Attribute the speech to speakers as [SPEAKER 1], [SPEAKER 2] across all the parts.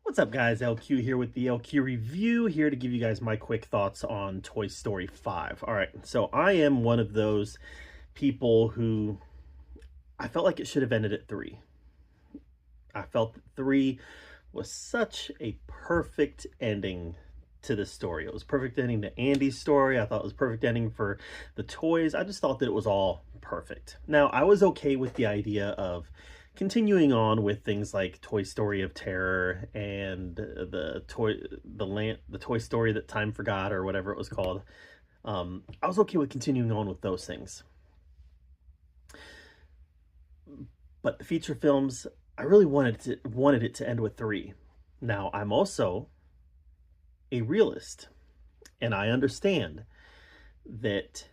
[SPEAKER 1] What's up, guys? LQ here with the LQ review, here to give you guys my quick thoughts on Toy Story 5. All right, so I am one of those people who I felt like it should have ended at 3. I felt that 3 was such a perfect ending to the story. It was perfect ending to Andy's story. I thought it was perfect ending for the toys. I just thought that it was all perfect. Now, I was okay with the idea of continuing on with things like Toy Story of Terror and the Toy Story that Time Forgot, or whatever it was called. I was okay with continuing on with those things. But the feature films, I really wanted it to end with 3. Now, I'm also a realist, and I understand that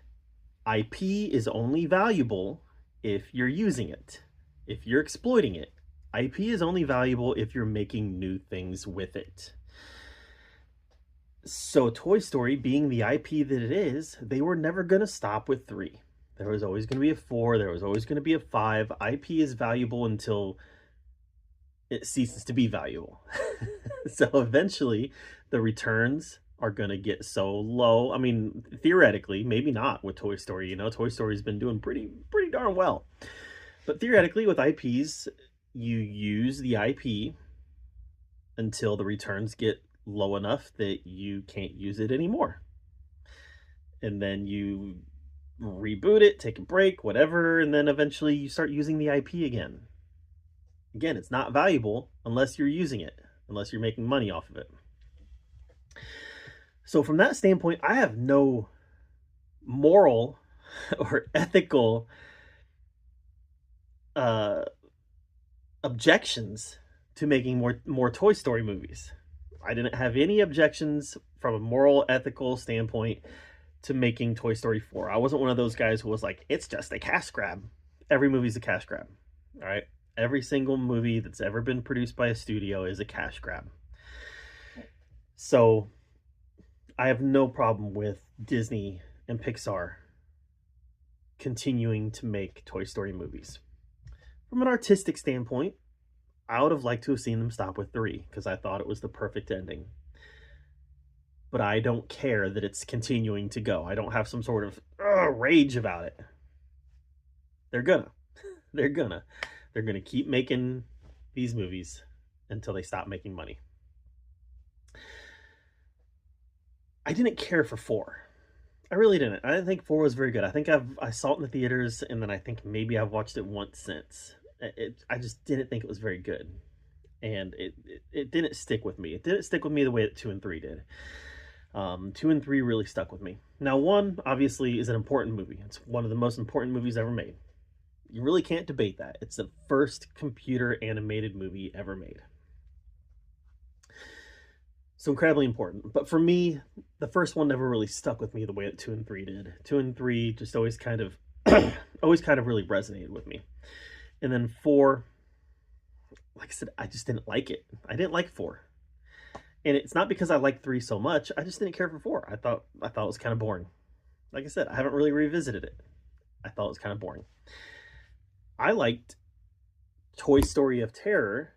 [SPEAKER 1] IP is only valuable if you're using it. If you're exploiting it. IP is only valuable if you're making new things with it. So Toy Story, being the IP that it is, they were never going to stop with 3. There was always going to be a 4. There was always going to be a 5. IP is valuable until it ceases to be valuable. So eventually, the returns are going to get so low. I mean, theoretically, maybe not with Toy Story. You know, Toy Story's been doing pretty darn well. But theoretically, with IPs, you use the IP until the returns get low enough that you can't use it anymore. And then you reboot it, take a break, whatever, and then eventually you start using the IP again. Again, it's not valuable unless you're using it, unless you're making money off of it. So from that standpoint, I have no moral or ethical objections to making more Toy Story movies. I didn't have any objections from a moral, ethical standpoint to making Toy Story 4. I wasn't one of those guys who was like, it's just a cash grab. Every movie's a cash grab. All right? Every single movie that's ever been produced by a studio is a cash grab. So I have no problem with Disney and Pixar continuing to make Toy Story movies. From an artistic standpoint, I would have liked to have seen them stop with 3 because I thought it was the perfect ending. But I don't care that it's continuing to go. I don't have some sort of rage about it. They're gonna. They're gonna keep making these movies until they stop making money. I didn't care for 4. I really didn't. I didn't think 4 was very good. I think I saw it in the theaters, and then I think maybe I've watched it once since. I just didn't think it was very good, and it didn't stick with me. It didn't stick with me the way that 2 and 3 did. 2 and 3 really stuck with me. Now, 1 obviously is an important movie. It's one of the most important movies ever made. You really can't debate that. It's the first computer animated movie ever made. So incredibly important. But for me, the first one never really stuck with me the way that 2 and 3 did. 2 and 3 just always kind of really resonated with me. And then 4, like I said, I just didn't like it. I didn't like 4. And it's not because I liked 3 so much. I just didn't care for 4. I thought it was kind of boring. Like I said, I haven't really revisited it. I thought it was kind of boring. I liked Toy Story of Terror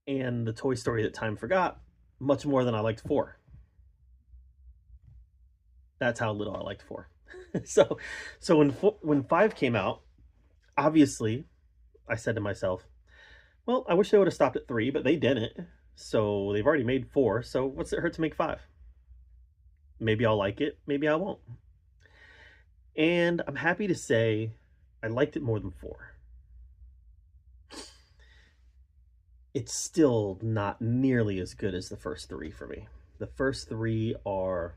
[SPEAKER 1] and the Toy Story that Time Forgot much more than I liked 4. That's how little I liked 4. So when 5 came out, obviously, I said to myself, well, I wish they would have stopped at 3, but they didn't. So they've already made 4, so what's it hurt to make 5? Maybe I'll like it, maybe I won't. And I'm happy to say I liked it more than 4. It's still not nearly as good as the first 3 for me. The first 3 are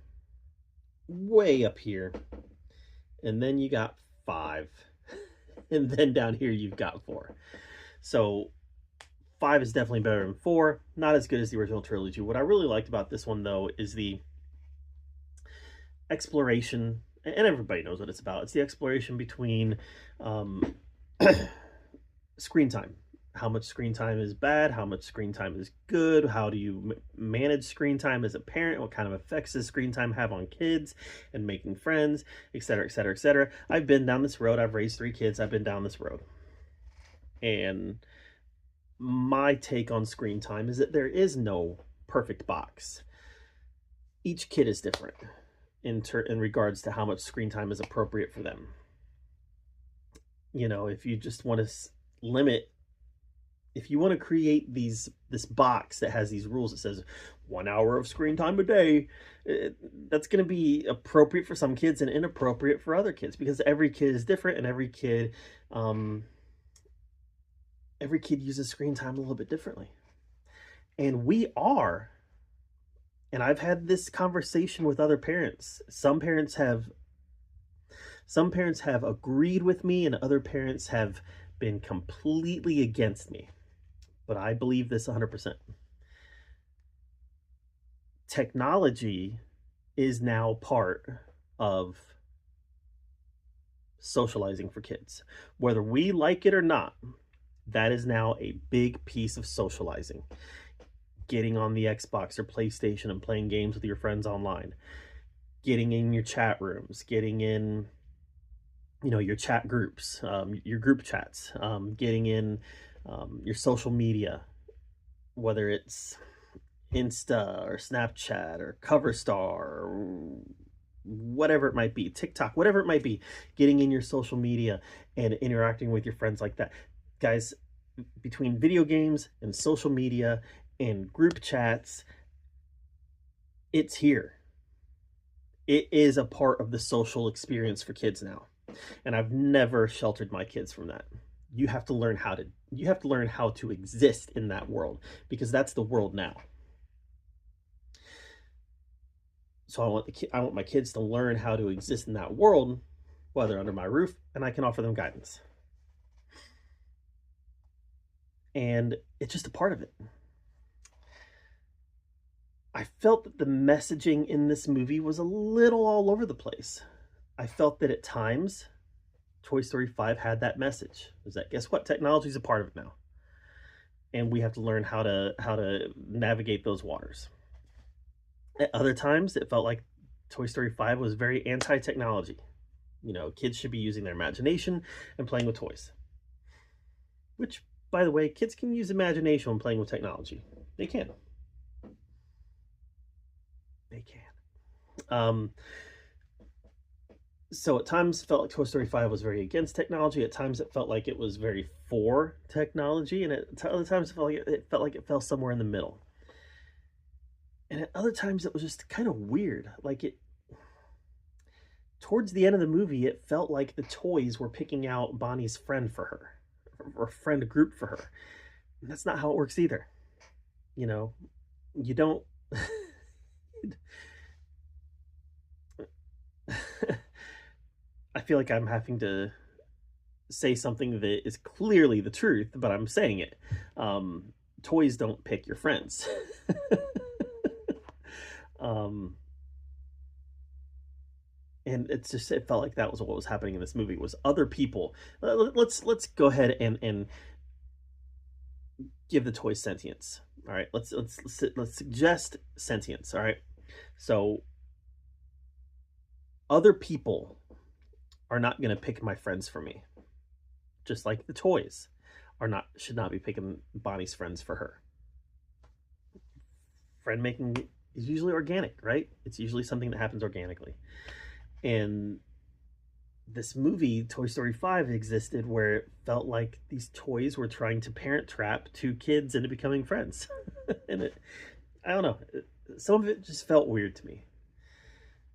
[SPEAKER 1] way up here. And then you got 5. And then down here you've got 4. So 5 is definitely better than 4. Not as good as the original trilogy. What I really liked about this one, though, is the exploration. And everybody knows what it's about. It's the exploration between screen time. How much screen time is bad, how much screen time is good, how do you manage screen time as a parent, what kind of effects does screen time have on kids and making friends, etc., etc., etc. I've been down this road. I've raised 3 kids. I've been down this road. And my take on screen time is that there is no perfect box. Each kid is different in regards to how much screen time is appropriate for them. You know, if you just want to limit, if you want to create this box that has these rules that says 1 hour of screen time a day, that's going to be appropriate for some kids and inappropriate for other kids, because every kid is different, and every kid uses screen time a little bit differently. And and I've had this conversation with other parents. Some parents have agreed with me, and other parents have been completely against me. But I believe this 100%. Technology is now part of socializing for kids. Whether we like it or not, that is now a big piece of socializing. Getting on the Xbox or PlayStation and playing games with your friends online. Getting in your chat rooms, getting in, your chat groups, your group chats, getting in your social media, whether it's Insta or Snapchat or Coverstar or whatever it might be, TikTok, whatever it might be, getting in your social media and interacting with your friends like that. Guys, between video games and social media and group chats, it's here. It is a part of the social experience for kids now. And I've never sheltered my kids from that. You have to learn how to exist in that world, because that's the world now. So I want my kids to learn how to exist in that world while they're under my roof, and I can offer them guidance. And it's just a part of it. I felt that the messaging in this movie was a little all over the place. I felt that at times Toy Story 5 had that message. Was that, guess what? Technology is a part of it now. And we have to learn how to navigate those waters. At other times, it felt like Toy Story 5 was very anti-technology. Kids should be using their imagination and playing with toys. Which, by the way, kids can use imagination when playing with technology. They can. So at times it felt like Toy Story 5 was very against technology. At times it felt like it was very for technology. And at other times it felt like it fell somewhere in the middle. And at other times it was just kind of weird. Towards the end of the movie, it felt like the toys were picking out Bonnie's friend for her, or friend group for her. And that's not how it works either. You don't... I feel like I'm having to say something that is clearly the truth, but I'm saying it. Toys don't pick your friends. And it felt like that was what was happening in this movie, was other people. Let's go ahead and give the toys sentience. All right, let's suggest sentience. All right, so other people are not going to pick my friends for me, just like the toys should not be picking Bonnie's friends for her. Friend making is usually organic, right? It's usually something that happens organically. And this movie, Toy Story 5, existed where it felt like these toys were trying to parent trap two kids into becoming friends. And I don't know, some of it just felt weird to me.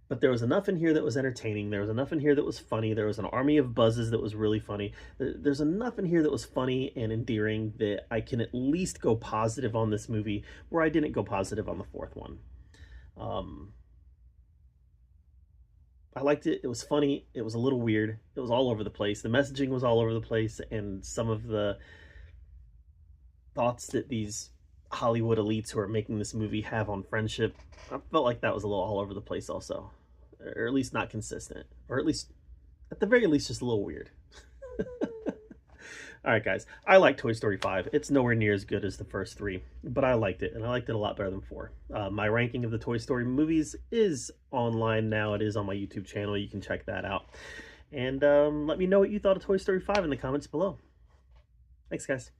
[SPEAKER 1] But there was enough in here that was entertaining. There was enough in here that was funny. There was an army of buzzes that was really funny. There's enough in here that was funny and endearing that I can at least go positive on this movie, where I didn't go positive on the fourth one. I liked it. It was funny. It was a little weird. It was all over the place. The messaging was all over the place, and some of the thoughts that these Hollywood elites who are making this movie have on friendship, I felt like that was a little all over the place also. Or at least not consistent. Or at least, at the very least, just a little weird. Alright guys, I like Toy Story 5. It's nowhere near as good as the first three, but I liked it, and I liked it a lot better than 4. My ranking of the Toy Story movies is online now. It is on my YouTube channel. You can check that out. And let me know what you thought of Toy Story 5 in the comments below. Thanks guys.